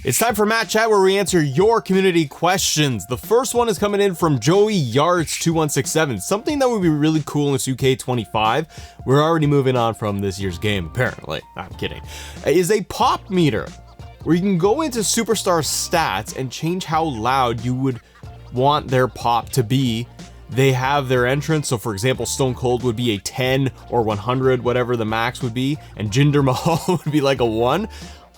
It's time for Matt Chat, where we answer your community questions. The first one is coming in from Joey Yards 2167. Something that would be really cool in 2K25. We're already moving on from this year's game, apparently. I'm kidding. Is a pop meter, where you can go into superstar stats and change how loud you would want their pop to be. They have their entrance, so for example, Stone Cold would be a 10 or 100, whatever the max would be, and Jinder Mahal would be like a 1.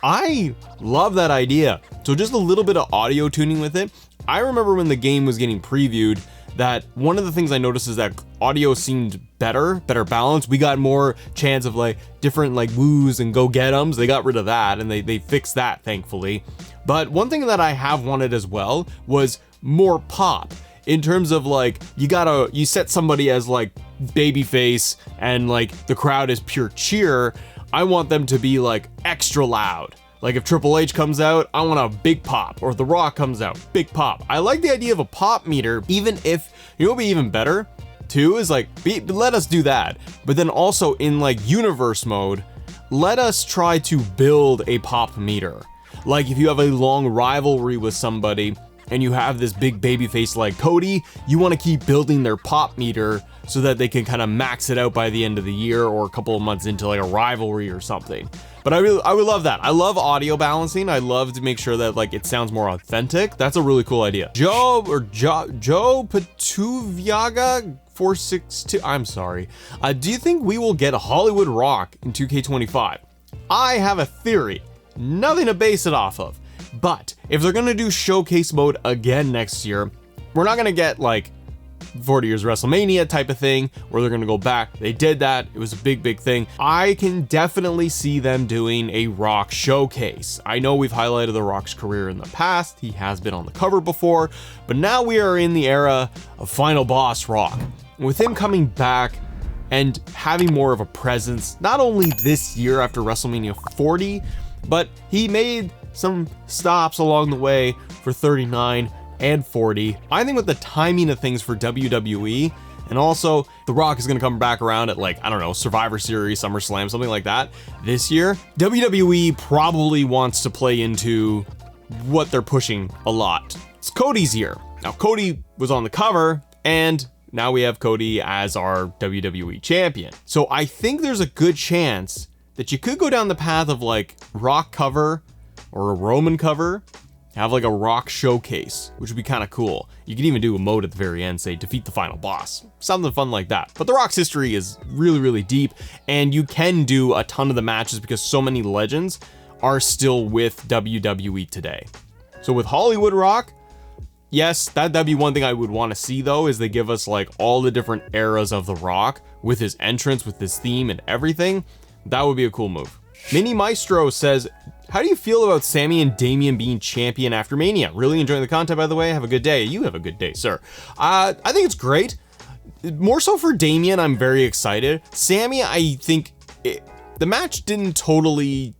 I love that idea. So just a little bit of audio tuning with it. I remember when the game was getting previewed that one of the things I noticed is that audio seemed better balanced. We got more chance of like different like woos and go get 'ems. They got rid of that and they fixed that, thankfully. But one thing that I have wanted as well was more pop. In terms of like, you set somebody as like babyface and like the crowd is pure cheer. I want them to be like extra loud. Like if Triple H comes out, I want a big pop, or The Rock comes out, big pop. I like the idea of a pop meter, even if, you know what would be even better too, is like, let us do that. But then also in like universe mode, let us try to build a pop meter. Like if you have a long rivalry with somebody, and you have this big baby face like Cody, you want to keep building their pop meter so that they can kind of max it out by the end of the year or a couple of months into like a rivalry or something. But I would love that. I love audio balancing. I love to make sure that like it sounds more authentic. That's a really cool idea. Joe Patuviaga 462. I'm sorry. Do you think we will get a Hollywood Rock in 2K25? I have a theory. Nothing to base it off of. But if they're gonna do showcase mode again next year, we're not gonna get like 40 years WrestleMania type of thing where they're gonna go back. They did that. It was a big thing. I can definitely see them doing a Rock showcase. I know we've highlighted The Rock's career in the past. He has been on the cover before, but now we are in the era of Final Boss Rock. With him coming back and having more of a presence, not only this year after WrestleMania 40, but he made some stops along the way for 39 and 40. I think with the timing of things for WWE, and also The Rock is going to come back around at like, I don't know, Survivor Series, SummerSlam, something like that this year, WWE probably wants to play into what they're pushing a lot. It's Cody's year. Now Cody was on the cover, and now we have Cody as our WWE champion. So I think there's a good chance that you could go down the path of like Rock cover or a Roman cover, have like a Rock showcase, which would be kind of cool. You could even do a mode at the very end, say defeat the final boss, something fun like that. But The Rock's history is really deep, and you can do a ton of the matches because so many legends are still with WWE today. So with Hollywood Rock, yes, that'd be one thing I would want to see though, is they give us like all the different eras of The Rock with his entrance, with his theme and everything. That would be a cool move. Mini Maestro says, how do you feel about Sammy and Damian being champion after Mania? Really enjoying the content, by the way. Have a good day. You have a good day, sir. I think it's great. More so for Damian, I'm very excited. Sammy, I think the match didn't totally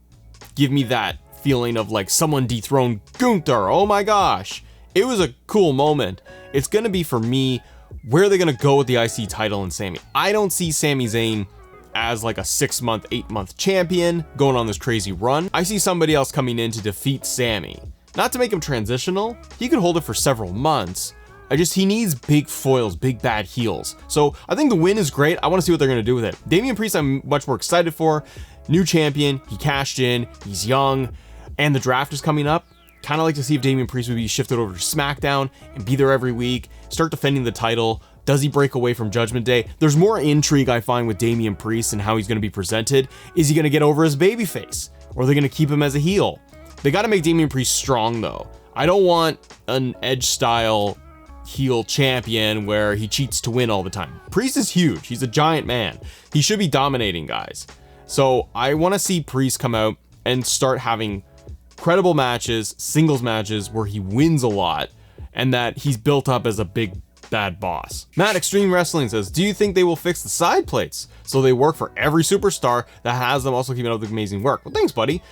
give me that feeling of like someone dethroned Gunther. Oh my gosh. It was a cool moment. It's going to be, for me, where are they going to go with the IC title and Sammy? I don't see Sami Zayn as like a 6-month, 8-month champion going on this crazy run. I see somebody else coming in to defeat Sammy. Not to make him transitional, he could hold it for several months. He needs big foils, big bad heels. So I think the win is great. I want to see what they're going to do with it. Damian Priest, I'm much more excited for. New champion, he cashed in, he's young, and the draft is coming up. Kind of like to see if Damian Priest would be shifted over to SmackDown and be there every week, start defending the title. Does he break away from Judgment Day? There's more intrigue I find with Damian Priest and how he's going to be presented. Is he going to get over as babyface, or are they going to keep him as a heel? They got to make Damian Priest strong though. I don't want an Edge style heel champion where he cheats to win all the time. Priest is huge. He's a giant man. He should be dominating guys. So I want to see Priest come out and start having credible matches, singles matches where he wins a lot and that he's built up as a big bad boss. Matt Extreme Wrestling says, do you think they will fix the side plates so they work for every superstar that has them, also keeping up the amazing work? Well, thanks, buddy.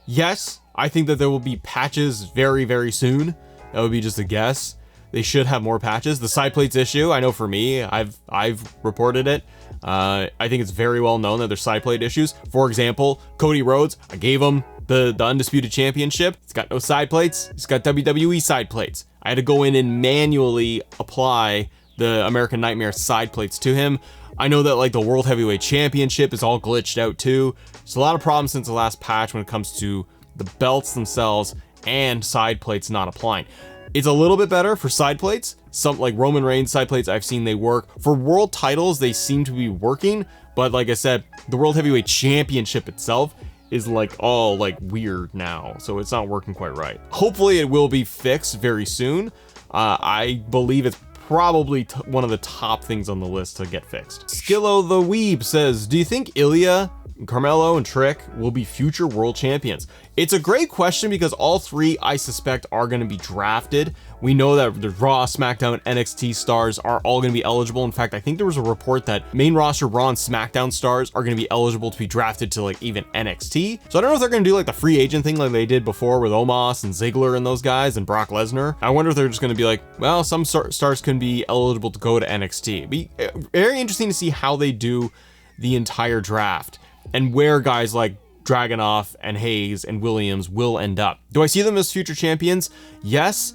Yes, I think that there will be patches very soon. That would be just a guess. They should have more patches. The side plates issue, I know for me, I've reported it. I think it's very well known that there's side plate issues. For example, Cody Rhodes, I gave him The Undisputed Championship, it's got no side plates. It's got WWE side plates. I had to go in and manually apply the American Nightmare side plates to him. I know that like the World Heavyweight Championship is all glitched out too. There's a lot of problems since the last patch when it comes to the belts themselves and side plates not applying. It's a little bit better for side plates. Some like Roman Reigns side plates, I've seen they work. For world titles, they seem to be working. But like I said, the World Heavyweight Championship itself is like all like weird now. So it's not working quite right. Hopefully it will be fixed very soon. I believe it's probably one of the top things on the list to get fixed. Skillo the Weeb says, do you think Ilya, Carmelo, and Trick will be future world champions? It's a great question because all three, I suspect, are going to be drafted. We know that the Raw, SmackDown, NXT stars are all going to be eligible. In fact, I think there was a report that main roster Raw and SmackDown stars are going to be eligible to be drafted to like even NXT. So I don't know if they're going to do like the free agent thing like they did before with Omos and Ziggler and those guys and Brock Lesnar. I wonder if they're just going to be like, well, some stars can be eligible to go to NXT. It'd be very interesting to see how they do the entire draft and where guys like Dragunov and Hayes and Williams will end up. Do I see them as future champions? Yes.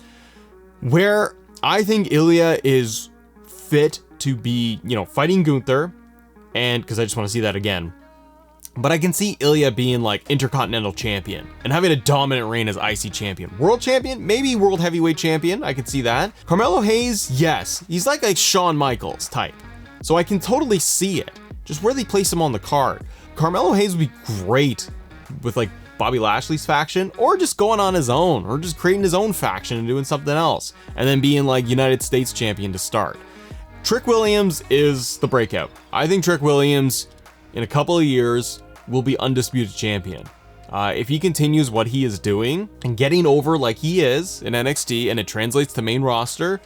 Where I think Ilya is fit to be, you know, fighting Gunther, and because I just want to see that again. But I can see Ilya being like Intercontinental Champion and having a dominant reign as IC Champion. World Champion, maybe World Heavyweight Champion. I can see that. Carmelo Hayes, yes. He's like Shawn Michaels type. So I can totally see it. Just where they place him on the card. Carmelo Hayes would be great with like Bobby Lashley's faction, or just going on his own, or just creating his own faction and doing something else, and then being like United States champion to start. Trick Williams is the breakout. I think Trick Williams in a couple of years will be undisputed champion. If he continues what he is doing and getting over like he is in NXT and it translates to main roster,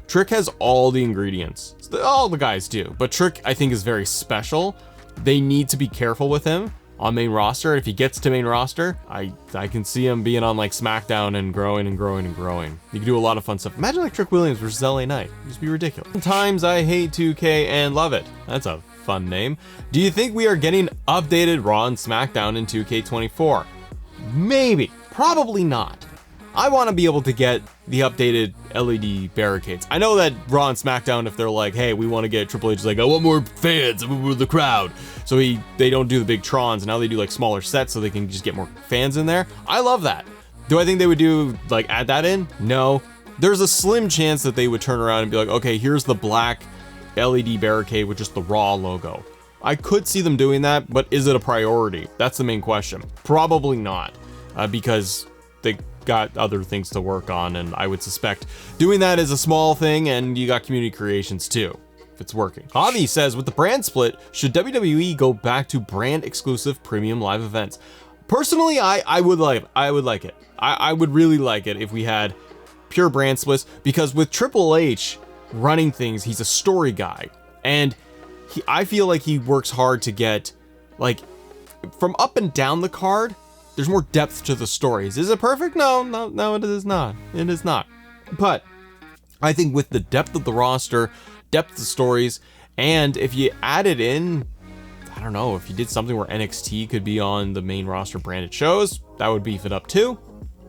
Trick has all the ingredients. All the guys do, but Trick I think is very special. They need to be careful with him on main roster. If he gets to main roster, I can see him being on like SmackDown and growing and growing and growing. You can do a lot of fun stuff. Imagine like Trick Williams versus LA Knight. It'd just be ridiculous. Sometimes I hate 2K and love it. That's a fun name. Do you think we are getting updated Raw and SmackDown in 2K24? Maybe. Probably not. I want to be able to get the updated LED barricades. I know that Raw and SmackDown, if they're like, hey, we want to get Triple H, like, I want more fans, I want more the crowd. So they don't do the big Trons, and now they do like smaller sets so they can just get more fans in there. I love that. Do I think they would do, like, add that in? No. There's a slim chance that they would turn around and be like, okay, here's the black LED barricade with just the Raw logo. I could see them doing that, but is it a priority? That's the main question. Probably not, because they got other things to work on, and I would suspect doing that is a small thing, and you got community creations too, if it's working. Javi says, with the brand split, should WWE go back to brand exclusive premium live events? Personally, I would like it. I would really like it if we had pure brand splits, because with Triple H running things, he's a story guy, and I feel like he works hard to get, like, from up and down the card, there's more depth to the stories. Is it perfect? No, it is not. It is not. But I think with the depth of the roster, depth of the stories, and if you added in, I don't know, if you did something where NXT could be on the main roster branded shows, that would beef it up too.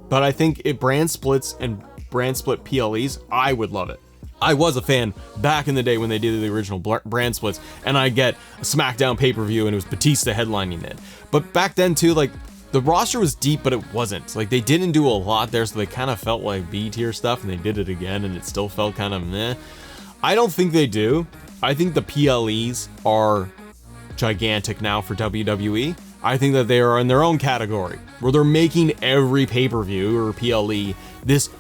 But I think if brand splits and brand split PLEs, I would love it. I was a fan back in the day when they did the original brand splits, and I get a SmackDown pay-per-view and it was Batista headlining it. But back then too, like, the roster was deep, but it wasn't. Like, they didn't do a lot there, so they kind of felt like B-tier stuff, and they did it again, and it still felt kind of meh. I don't think they do. I think the PLEs are gigantic now for WWE. I think that they are in their own category, where they're making every pay-per-view or PLE this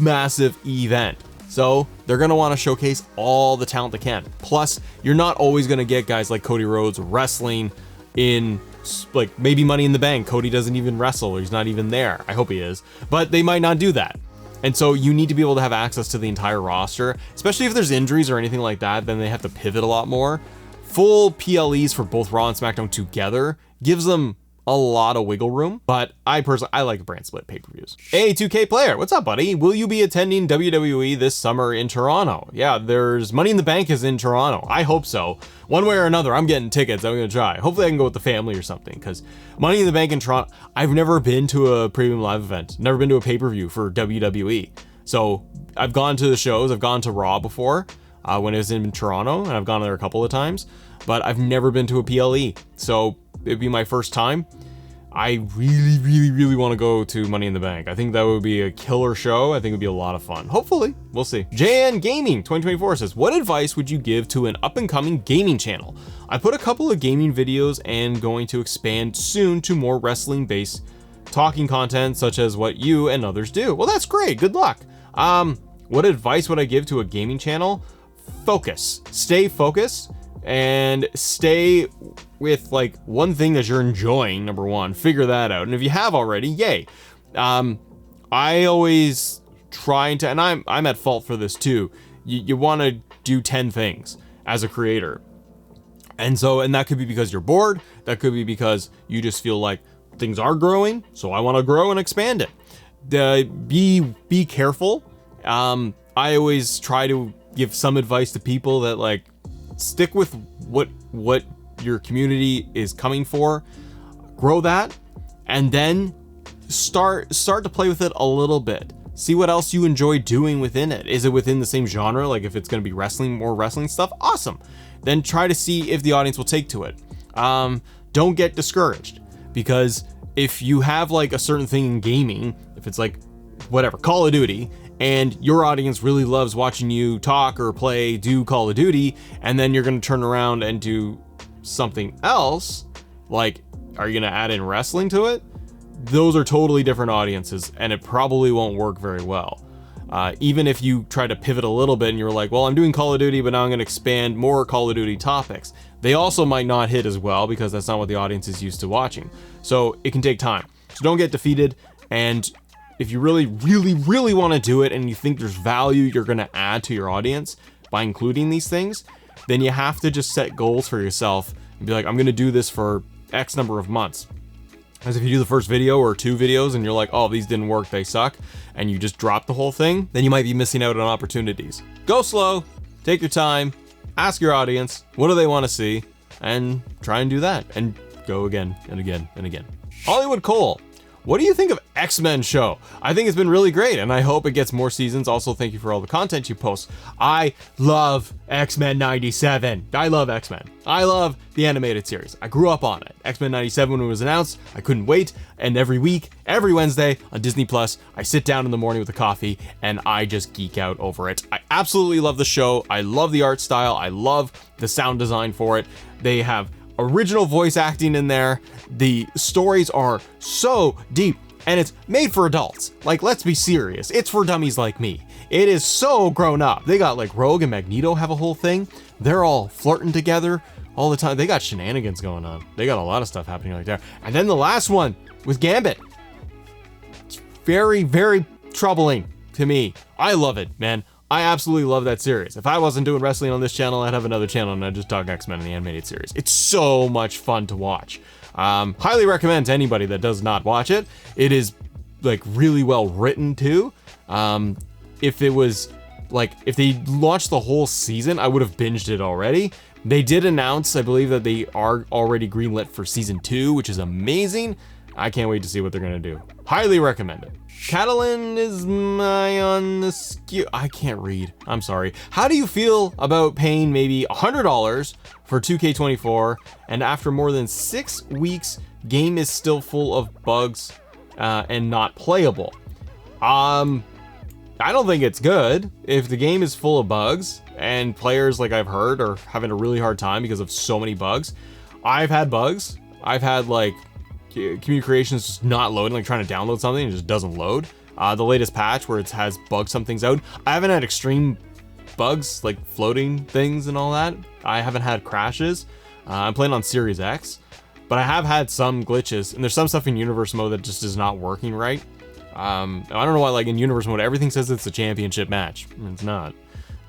massive event. So they're going to want to showcase all the talent they can. Plus, you're not always going to get guys like Cody Rhodes wrestling in, like, maybe Money in the Bank. Cody doesn't even wrestle, or he's not even there. I hope he is, but they might not do that. And so you need to be able to have access to the entire roster, especially if there's injuries or anything like that, then they have to pivot a lot more. Full PLEs for both Raw and SmackDown together gives them a lot of wiggle room, but I like brand split pay-per-views. Hey, 2K player, what's up, buddy? Will you be attending WWE this summer in Toronto? Yeah, there's Money in the Bank is in Toronto. I hope so. One way or another, I'm getting tickets. I'm gonna try. Hopefully I can go with the family or something, because Money in the Bank in Toronto, I've never been to a premium live event, never been to a pay-per-view for WWE. So I've gone to the shows, I've gone to Raw before, when it was in Toronto, and I've gone there a couple of times, but I've never been to a PLE. So it'd be my first time. I really want to go to Money in the Bank. I think that would be a killer show. I think it'd be a lot of fun. Hopefully, we'll see. JN Gaming 2024 says, what advice would you give to an up and coming gaming channel? I put a couple of gaming videos and going to expand soon to more wrestling based talking content, such as what you and others do. Well, that's great. Good luck. What advice would I give to a gaming channel? Focus. Stay focused and stay with like one thing that you're enjoying. Number one, figure that out. And if you have already, yay. I always trying to, and I'm at fault for this too. You want to do 10 things as a creator. And that could be because you're bored. That could be because you just feel like things are growing. So I want to grow and expand it. Be careful. I always try to give some advice to people that like stick with what your community is coming for, grow that, and then start to play with it a little bit. See what else you enjoy doing within it. Is it within the same genre? Like if it's going to be wrestling, more wrestling stuff, awesome. Then try to see if the audience will take to it. Don't get discouraged, because if you have like a certain thing in gaming, if it's like whatever, Call of Duty, and your audience really loves watching you talk or do Call of Duty, and then you're going to turn around and do something else, like, are you going to add in wrestling to it? Those are totally different audiences, and it probably won't work very well. Even if you try to pivot a little bit and you're like, well, I'm doing Call of Duty, but now I'm going to expand more Call of Duty topics. They also might not hit as well, because that's not what the audience is used to watching. So it can take time. So don't get defeated. And if you really want to do it and you think there's value you're going to add to your audience by including these things, then you have to just set goals for yourself and be like, I'm going to do this for X number of months. As if you do the first video or 2 videos and you're like, oh, these didn't work, they suck, and you just drop the whole thing, then you might be missing out on opportunities. Go slow, take your time, ask your audience, what do they want to see, and try and do that, and go again and again and again. Hollywood Cole, what do you think of X-Men show? I think it's been really great, and I hope it gets more seasons. Also, thank you for all the content you post. I love X-Men 97. I love X-Men. I love the animated series. I grew up on it. X-Men 97 when it was announced, I couldn't wait. And every week, every Wednesday on Disney Plus, I sit down in the morning with a coffee and I just geek out over it. I absolutely love the show. I love the art style. I love the sound design for it. They have original voice acting in there. The stories are so deep, and it's made for adults. Like, let's be serious. It's for dummies like me. It is so grown up. They got like Rogue and Magneto have a whole thing. They're all flirting together all the time. They got shenanigans going on. They got a lot of stuff happening like that. And then the last one with Gambit. It's very troubling to me. I love it, man. I absolutely love that series. If I wasn't doing wrestling on this channel, I'd have another channel and I'd just talk X-Men in the animated series. It's so much fun to watch. Highly recommend to anybody that does not watch it. It is like really well written too. If it was like, if they launched the whole season, I would have binged it already. They did announce, I believe, that they are already greenlit for season 2, which is amazing. I can't wait to see what they're gonna do. Highly recommend it. Catalan is my on the skew. I can't read. I'm sorry. How do you feel about paying maybe $100 for 2K24 and after more than 6 weeks, game is still full of bugs and not playable? I don't think it's good. If the game is full of bugs and players, like I've heard, are having a really hard time because of so many bugs. I've had bugs. I've had like community creations just not loading, like trying to download something and it just doesn't load. The latest patch where it has bugged some things out. I haven't had extreme bugs like floating things and all that. I haven't had crashes. I'm playing on Series X, but I have had some glitches, and there's some stuff in universe mode that just is not working right. I don't know why, like in universe mode, everything says it's a championship match. It's not.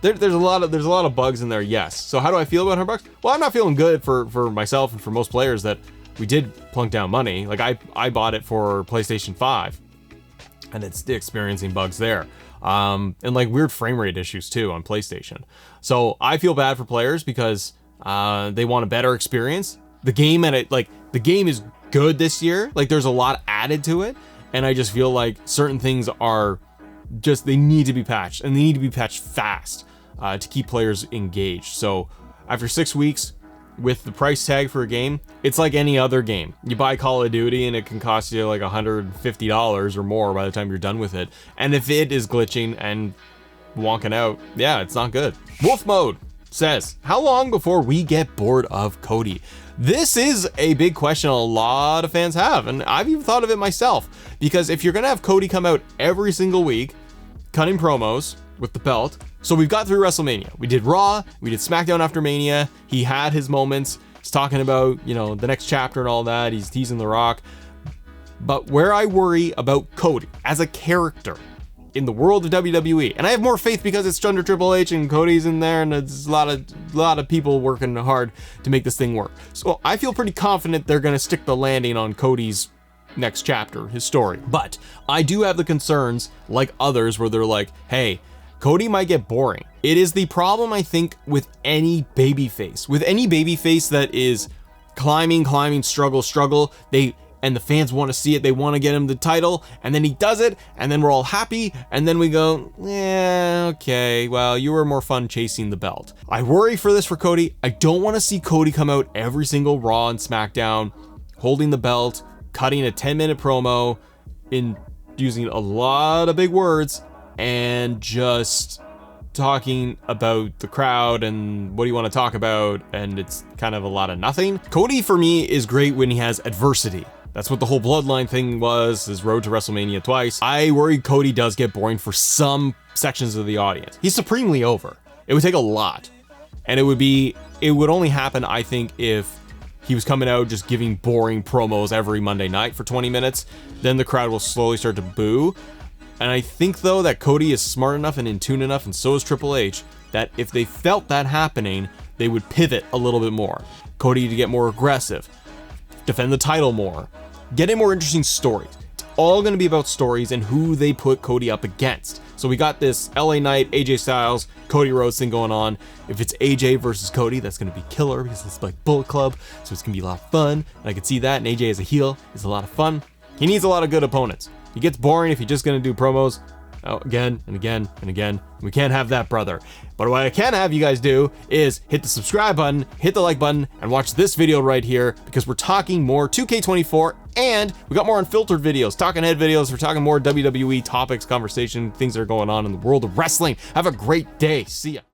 There's a lot of bugs in there, yes. So how do I feel about her bugs? Well, I'm not feeling good for myself and for most players that we did plunk down money. Like I bought it for PlayStation 5 and it's experiencing bugs there. And like weird frame rate issues too on PlayStation. So I feel bad for players because they want a better experience. The game the game is good this year. Like there's a lot added to it. And I just feel like certain things are just, they need to be patched, and they need to be patched fast to keep players engaged. So after 6 weeks with the price tag for a game, it's like any other game. You buy Call of Duty and it can cost you like $150 or more by the time you're done with it. And if it is glitching and wonking out, yeah, it's not good. Wolf Mode says, how long before we get bored of Cody? This is a big question a lot of fans have, and I've even thought of it myself, because if you're gonna have Cody come out every single week, cutting promos with the belt, so we've got through WrestleMania. We did Raw, we did SmackDown after Mania, he had his moments, he's talking about, you know, the next chapter and all that, he's teasing The Rock, but where I worry about Cody as a character in the world of WWE, and I have more faith because it's under Triple H and Cody's in there, and there's a lot of people working hard to make this thing work. So I feel pretty confident they're gonna stick the landing on Cody's next chapter, his story. But I do have the concerns, like others, where they're like, hey, Cody might get boring. It is the problem, I think, with any babyface. With any babyface that is climbing, struggle, and the fans want to see it, they want to get him the title, and then he does it, and then we're all happy, and then we go, yeah, okay, well, you were more fun chasing the belt. I worry for this for Cody. I don't want to see Cody come out every single Raw and SmackDown, holding the belt, cutting a 10-minute promo, in using a lot of big words, and just talking about the crowd and what do you want to talk about, and it's kind of a lot of nothing. Cody, for me, is great when he has adversity. That's what the whole bloodline thing was, his road to WrestleMania twice. I worry Cody does get boring for some sections of the audience. He's supremely over. It would take a lot. And it would only happen, I think, if he was coming out just giving boring promos every Monday night for 20 minutes. Then the crowd will slowly start to boo. And I think, though, that Cody is smart enough and in tune enough, and so is Triple H, that if they felt that happening, they would pivot a little bit more. Cody to get more aggressive, defend the title more, get a more interesting stories. It's all going to be about stories and who they put Cody up against. So we got this LA Knight, AJ Styles, Cody Rhodes thing going on. If it's AJ versus Cody, that's going to be killer because it's like Bullet Club, so it's going to be a lot of fun. And I can see that, and AJ as a heel is a lot of fun. He needs a lot of good opponents. He gets boring if he's just going to do promos again and again and again. We can't have that, brother. But what I can have you guys do is hit the subscribe button, hit the like button, and watch this video right here, because we're talking more 2K24, and we got more unfiltered videos, talking head videos. We're talking more WWE topics, conversation, things that are going on in the world of wrestling. Have a great day. See ya.